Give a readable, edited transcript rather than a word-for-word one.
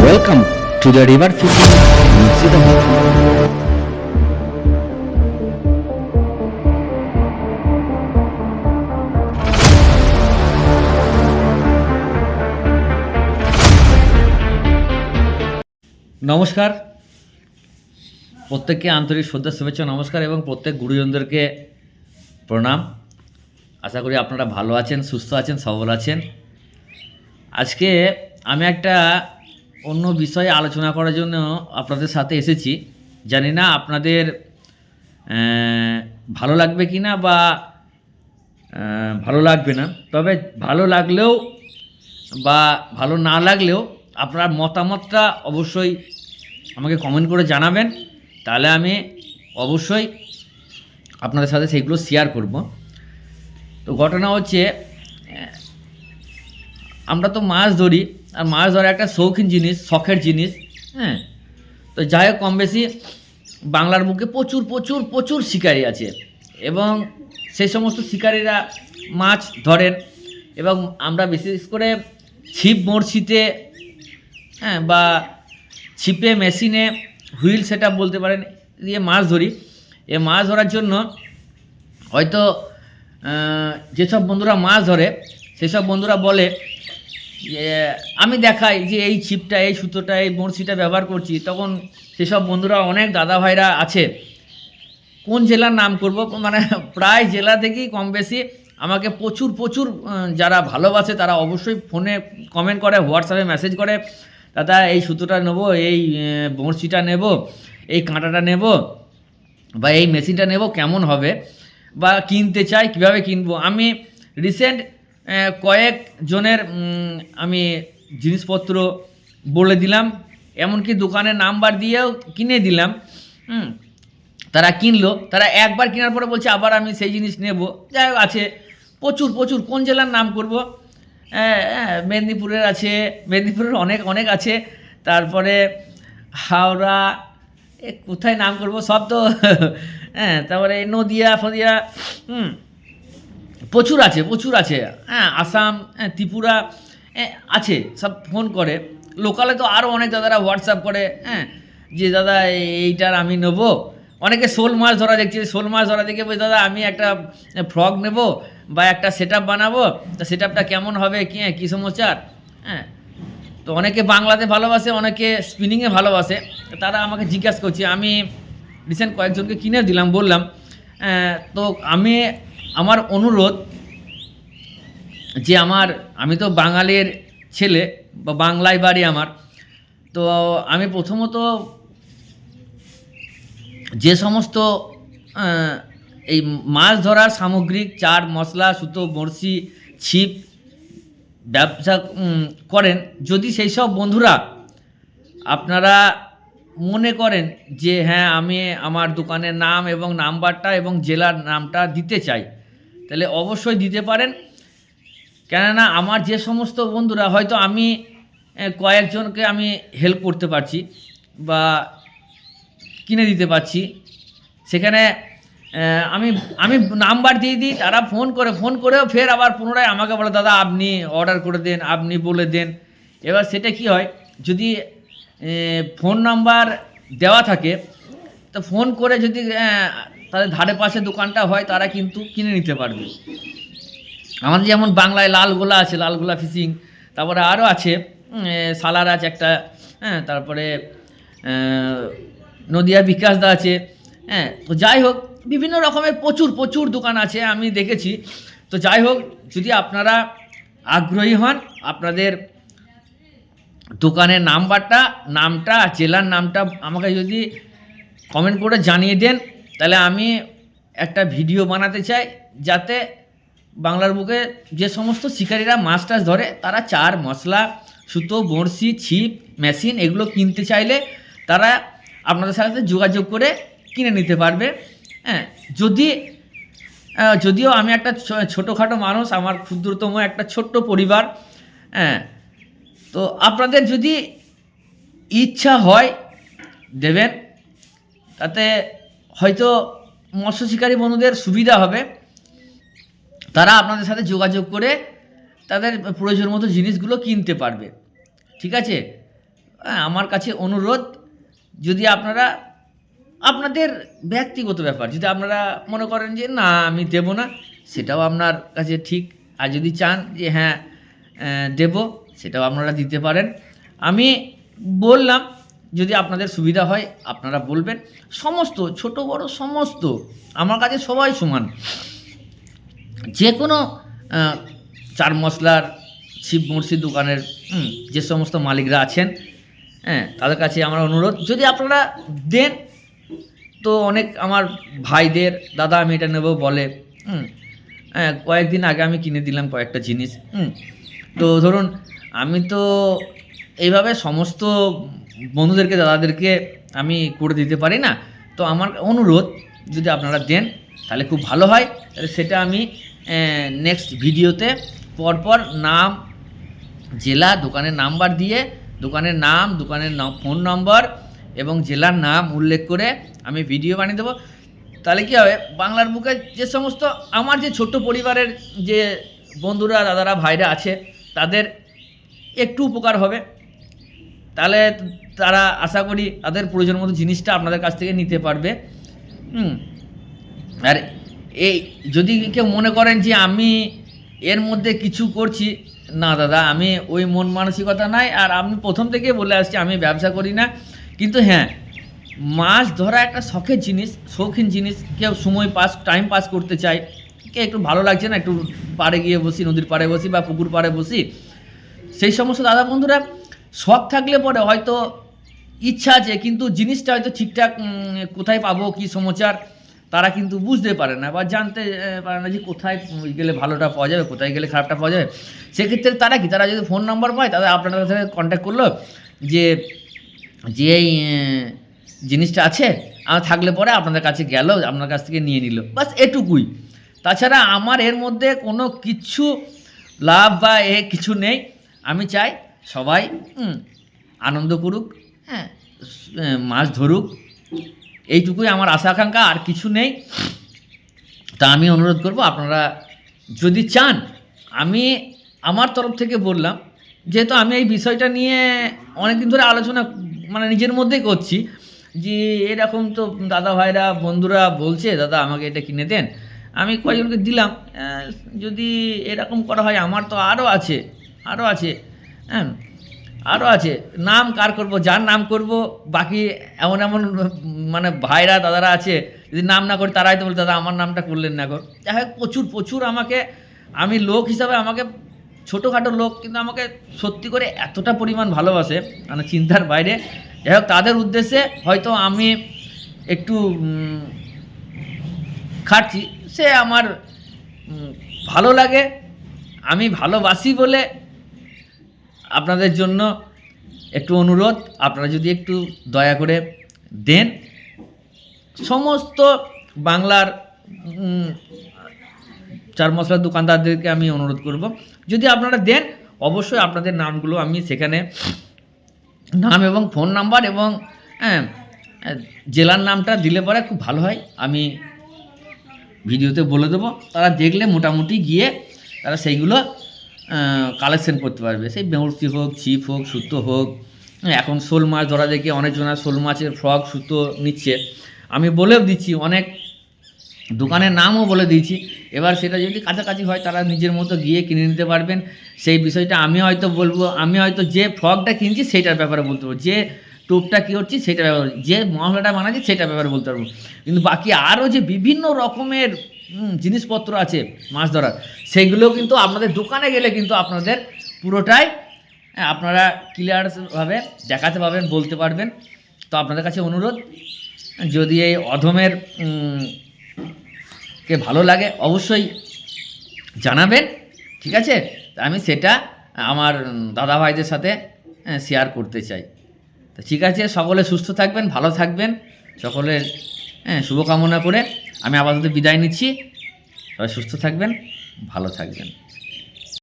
Welcome to the river fishing Murshidabad. নমস্কার, প্রত্যেককে আন্তরিক শ্রদ্ধা শুভেচ্ছা নমস্কার এবং প্রত্যেক গুরুজনদেরকে প্রণাম। আশা করি আপনারা ভালো আছেন, সুস্থ আছেন, সবল আছেন। আজকে আমি একটা অন্য বিষয়ে আলোচনা করার জন্য আপনাদের সাথে এসেছি। জানি না আপনাদের ভালো লাগবে কি না বা ভালো লাগবে না, তবে ভালো লাগলেও বা ভালো না লাগলেও আপনার মতামতটা অবশ্যই আমাকে কমেন্ট করে জানাবেন, তাহলে আমি অবশ্যই আপনাদের সাথে সেইগুলো শেয়ার করব। তো ঘটনা হচ্ছে, আমরা তো মাছ ধরি, আর মাছ ধরা একটা শৌখিন জিনিস, শখের জিনিস। হ্যাঁ, তো যাই হোক, কম বেশি বাংলার বুকে প্রচুর প্রচুর প্রচুর শিকারি আছে এবং সেই সমস্ত শিকারীরা মাছ ধরেন এবং আমরা বিশেষ করে ছিপ বড়শিতে, হ্যাঁ, বা ছিপে, মেশিনে, হুইল সেট আপ বলতে পারেন, দিয়ে মাছ ধরি। এ মাছ ধরার জন্য হয়তো যেসব বন্ধুরা মাছ ধরে সেসব বন্ধুরা বলে যে আমি দেখাই যে এই ছিপটা, এই সুতোটা, এই বড়শিটা ব্যবহার করছি, তখন সেসব বন্ধুরা অনেক দাদা ভাইরা আছে, কোন জেলার নাম করব, মানে প্রায় জেলা থেকেই কম বেশি আমাকে প্রচুর প্রচুর যারা ভালোবাসে তারা অবশ্যই ফোনে কমেন্ট করে, হোয়াটসঅ্যাপে মেসেজ করে, দাদা এই সুতোটা নেব, এই বড়শিটা নেব, এই কাঁটাটা নেব, বা এই মেশিনটা নেব, কেমন হবে, বা কিনতে চাই, কিভাবে কিনবো। আমি রিসেন্ট কয়েকজনের আমি জিনিসপত্র বলে দিলাম, এমনকি দোকানের নাম্বার দিয়েও কিনে দিলাম। তারা কিনলো, তারা একবার কেনার পরে বলছে আবার আমি সেই জিনিস নেব। যাই হোক, আছে প্রচুর প্রচুর। কোন জেলার নাম করব? মেদিনীপুরের আছে, মেদিনীপুরের অনেক অনেক আছে, তারপরে হাওড়া, কোথায় নাম করব, সব তো হ্যাঁ, তারপরে নদিয়া ফদিয়া, প্রচুর আছে, প্রচুর আছে। হ্যাঁ, আসাম, ত্রিপুরা আছে, সব ফোন করে। লোকালে তো আরও অনেক দাদারা হোয়াটসঅ্যাপ করে, হ্যাঁ, যে দাদা এইটার আমি নেবো। অনেকে শোল মাছ ধরা দেখছি, শোল মাছ ধরা দেখে বলছি দাদা আমি একটা ফ্রগ নেব বা একটা সেট আপ বানাবো, তা সেট আপটা কেমন হবে, কী সমস্যার। হ্যাঁ, তো অনেকে বাংলাতে ভালোবাসে, অনেকে স্পিনিংয়ে ভালোবাসে, তারা আমাকে জিজ্ঞাসা করছে। আমি রিসেন্ট কয়েকজনকে কিনে দিলাম, বললাম। তো আমার অনুরোধ যে আমি তো বাঙালির ছেলে, বা বাংলায় বাড়ি আমার, তো আমি প্রথমত যে সমস্ত এই মাছ ধরার সামগ্রিক, চার, মশলা, সুতো, বড়শি, ছিপ ব্যবসা করেন, যদি সেই সব বন্ধুরা আপনারা মনে করেন যে হ্যাঁ আমি আমার দোকানের নাম এবং নাম্বারটা এবং জেলার নামটা দিতে চাই, তাহলে অবশ্যই দিতে পারেন। কেননা আমার যে সমস্ত বন্ধুরা, হয়তো আমি কয়েকজনকে আমি হেল্প করতে পারছি বা কিনে দিতে পারছি, সেখানে আমি আমি নাম্বার দিয়ে দিই, তারা ফোন করেও ফের আবার পুনরায় আমাকে বলে দাদা আপনি অর্ডার করে দেন, আপনি বলে দেন। এবার সেটা কি হয়, যদি ফোন নাম্বার দেওয়া থাকে, তো ফোন করে যদি তাদের ধারে পাশে দোকানটা হয়, তারা কিন্তু কিনে নিতে পারবে। আমাদের যেমন বাংলায় লালগোলা আছে, লালগোলা ফিশিং, তারপরে আরও আছে সালার আছে একটা, হ্যাঁ, তারপরে নদিয়া বিকাশদা আছে। হ্যাঁ, তো যাই হোক, বিভিন্ন রকমের প্রচুর প্রচুর দোকান আছে, আমি দেখেছি। তো যাই হোক, যদি আপনারা আগ্রহী হন, আপনাদের দোকানের নামটা জেলার নামটা আমাকে যদি কমেন্ট করে জানিয়ে দেন, তাহলে আমি একটা ভিডিও বানাতে চাই, যাতে বাংলার বুকে যে সমস্ত শিকারীরা মাছ টাছ ধরে, তারা চার, মশলা, সুতো, বড়শি, ছিপ, মেশিন এগুলো কিনতে চাইলে তারা আপনাদের সাথে যোগাযোগ করে কিনে নিতে পারবে। হ্যাঁ, যদিও আমি একটা ছোটোখাটো মানুষ, আমার ক্ষুদ্রতম একটা ছোট্ট পরিবার। হ্যাঁ, তো আপনাদের যদি ইচ্ছা হয় দেবেন, তাতে হয়তো মৎস্য শিকারী বন্ধুদের সুবিধা হবে। তারা আপনাদের সাথে যোগাযোগ করে তাদের প্রয়োজন মতো জিনিসগুলো কিনতে পারবে। ঠিক আছে, আমার কাছে অনুরোধ, যদি আপনারা আপনাদের ব্যক্তিগত ব্যাপার, যদি আপনারা মনে করেন যে না আমি দেব না, সেটাও আপনার কাছে ঠিক। আর যদি চান যে হ্যাঁ দেব, সেটাও আপনারা দিতে পারেন। আমি বললাম, যদি আপনাদের সুবিধা হয় আপনারা বলবেন। সমস্ত ছোট বড় সমস্ত আমার কাছে সবাই সমান। যে কোনো চার মশলার শিব মুর্শিদ দোকানের যে সমস্ত মালিকরা আছেন, হ্যাঁ, তাদের কাছে আমার অনুরোধ, যদি আপনারা দেন তো অনেক আমার ভাইদের দাদা আমি এটা নেব বলে, হ্যাঁ, কয়েকদিন আগে আমি কিনে দিলাম কয়েকটা জিনিস। তো ধরুন আমি তো এইভাবে সমস্ত বন্ধুদেরকে দাদাদেরকে আমি করে দিতে পারি না। তো আমার অনুরোধ, যদি আপনারা দেন তাহলে খুব ভালো হয়। তাহলে সেটা আমি নেক্সট ভিডিওতে পরপর নাম, জেলা, দোকানের নাম্বার দিয়ে, দোকানের নাম, দোকানের ফোন নম্বর এবং জেলার নাম উল্লেখ করে আমি ভিডিও বানিয়ে দেবো। তাহলে কী হবে, বাংলার বুকে যে সমস্ত আমার যে ছোট্ট পরিবারের যে বন্ধুরা, দাদারা, ভাইরা আছে, তাদের একটু উপকার হবে। তাহলে তারা আশা করি তাদের প্রয়োজন মতো জিনিসটা আপনাদের কাছ থেকে নিতে পারবে। আর এই যদি কেউ মনে করেন যে আমি এর মধ্যে কিছু করছি, না দাদা, আমি ওই মন মানসিকতা নাই। আর আমি প্রথম থেকে বলে আসছি আমি ব্যবসা করি না। কিন্তু হ্যাঁ, মাছ ধরা একটা শখের জিনিস, শৌখিন জিনিস। কেউ সময় টাইম পাস করতে চায়, কে একটু ভালো লাগছে না, একটু পাড়ে গিয়ে বসি, নদীর পাড়ে বসি বা পুকুর পাড়ে বসি, সেই সমস্ত দাদা বন্ধুরা শখ থাকলে পরে হয়তো ইচ্ছা আছে, কিন্তু জিনিসটা হয়তো ঠিকঠাক কোথায় পাবো, কী সমাচার, তারা কিন্তু বুঝতে পারে না বা জানতে পারে না যে কোথায় গেলে ভালোটা পাওয়া যাবে, কোথায় গেলে খারাপটা পাওয়া যাবে। সেক্ষেত্রে তারা যদি ফোন নাম্বার পায়, তাদের আপনাদের সাথে কন্ট্যাক্ট করলো যে এই জিনিসটা আছে, আমার থাকলে পরে আপনাদের কাছে গেল, আপনার কাছ থেকে নিয়ে নিল, বাস এটুকুই। তাছাড়া আমার এর মধ্যে কোনো কিছু লাভ বা কিছু নেই। আমি চাই সবাই আনন্দ করুক, হ্যাঁ, মাছ ধরুক, এইটুকুই আমার আশা আকাঙ্ক্ষা, আর কিছু নেই। তা আমি অনুরোধ করব, আপনারা যদি চান, আমি আমার তরফ থেকে বললাম, যেহেতু আমি এই বিষয়টা নিয়ে অনেকদিন ধরে আলোচনা মানে নিজের মধ্যেই করছি, যে এরকম তো দাদা ভাইরা বন্ধুরা বলছে দাদা আমাকে এটা কিনে দেন, আমি কয়েকজনকে দিলাম। যদি এরকম করা হয়, আমার তো আরও আছে, হ্যাঁ, আরও আছে। নাম কার করব, যার নাম করব, বাকি এমন মানে ভাইরা দাদারা আছে, যদি নাম না করি তারা হয়তো বলতে দাদা আমার নামটা করলেন না গো। যাই হোক, প্রচুর আমাকে, আমি লোক হিসাবে আমাকে ছোটোখাটো লোক, কিন্তু আমাকে সত্যি করে এতটা পরিমাণ ভালোবাসে, মানে চিন্তার বাইরে। যাই হোক, তাদের উদ্দেশ্যে হয়তো আমি একটু খাটছি, সে আমার ভালো লাগে, আমি ভালোবাসি বলে আপনাদের জন্য একটু অনুরোধ, আপনারা যদি একটু দয়া করে দেন। সমস্ত বাংলার চার মশলার দোকানদারদেরকে আমি অনুরোধ করব, যদি আপনারা দেন অবশ্যই আপনাদের নামগুলো আমি সেখানে, নাম এবং ফোন নাম্বার এবং জেলার নামটা দিলে পরে খুব ভালো হয়। আমি ভিডিওতে বলে দেবো, তারা দেখলে মোটামুটি গিয়ে তারা সেইগুলো কালেকশন করতে পারবে। সেই বেউরসি হোক, ছিপ হোক, সুতো হোক। এখন শোল মাছ ধরা দেখে অনেকজনা শোল মাছের ফ্রক, সুতো নিচ্ছে। আমি বলেও দিচ্ছি, অনেক দোকানের নামও বলে দিয়েছি। এবার সেটা যদি কাছাকাছি হয়, তারা নিজের মতো গিয়ে কিনে নিতে পারবেন। সেই বিষয়টা আমি হয়তো বলবো, আমি হয়তো যে ফ্রকটা কিনছি সেইটার ব্যাপারে বলতে পারবো, যে টোপটা কী হচ্ছে সেটার ব্যাপারে, যে মশলাটা বানাচ্ছি সেটার ব্যাপারে বলতে পারবো। কিন্তু বাকি আরও যে বিভিন্ন রকমের জিনিসপত্র আছে মাছ ধরার, সেইগুলো কিন্তু আপনাদের দোকানে গেলে কিন্তু আপনাদের পুরোটাই আপনারা ক্লিয়ারভাবে দেখাতে পারবেন, বলতে পারবেন। তো আপনাদের কাছে অনুরোধ, যদি এই অধমের কে ভালো লাগে অবশ্যই জানাবেন, ঠিক আছে? আমি সেটা আমার দাদা ভাইদের সাথে শেয়ার করতে চাই। তো ঠিক আছে, সকলে সুস্থ থাকবেন, ভালো থাকবেন, সকলের শুভকামনা করে আমি আপাতত বিদায় নিচ্ছি। সবাই সুস্থ থাকবেন, ভালো থাকবেন।